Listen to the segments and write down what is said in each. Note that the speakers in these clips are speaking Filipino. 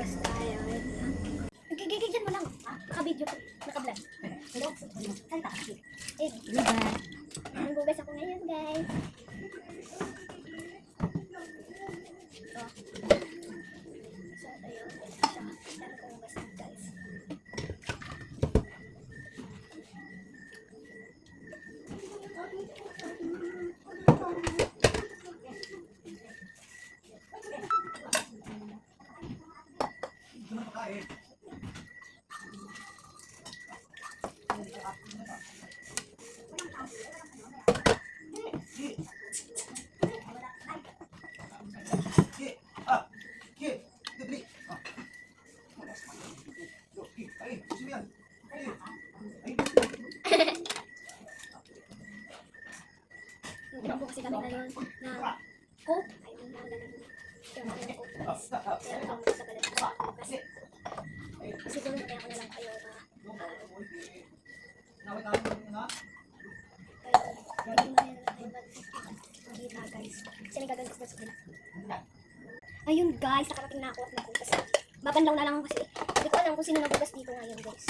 Hugas tayo. Nagkikigyan mo lang. Naka-video ko. Naka-vlog. Hello? Salita ka. Diba? Naghugas ako ngayon, guys. Ito. So, ayun. Saan ko hugas na, guys. Nagpo kasi kami ngayon na coke. Ayun, nalalang na. Kaya ako ng coke. Pero ako sa galit ko. Kasi siguro kaya ako na lang kayo na magkita, guys. Kasi nagagalit ko sa kanila. Ayun, guys. Nakarating na ako at nagbugas. Babanlaw na lang kasi. Hindi ko alam kung sino nagbugas dito ngayon, guys.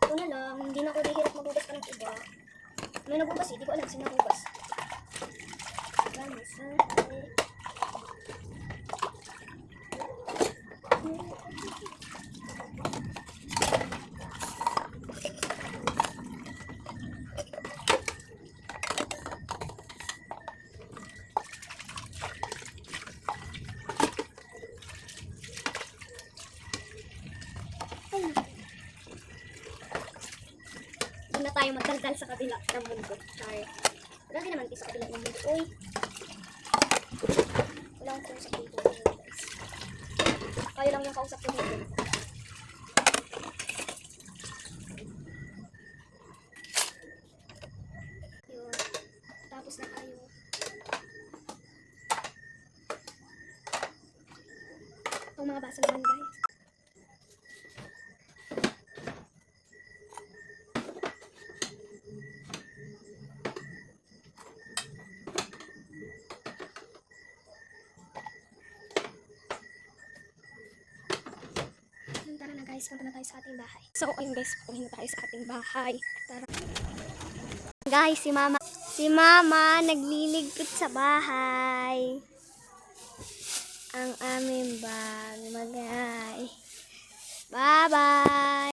Ito na lang. Hindi na ako nahihirap magbugas pa ng iba. May nagbugas eh. Hindi ko alam sino nagbugas. Doon na tayo magdaldal sa kabila ng mundo. Sorry. Lagi naman tayo sa kabila ng mundo. Uy! Wala akong kausap dito. Kayo lang yung kausap ko dito. Yun. Tapos na tayo. Itong mga baso naman, guys. Guys, punta na tayo sa ating bahay. So, ayun guys, punta na tayo sa ating bahay. Tara. Guys, si mama nagliligpit sa bahay. Ang aming bag. Bye-bye.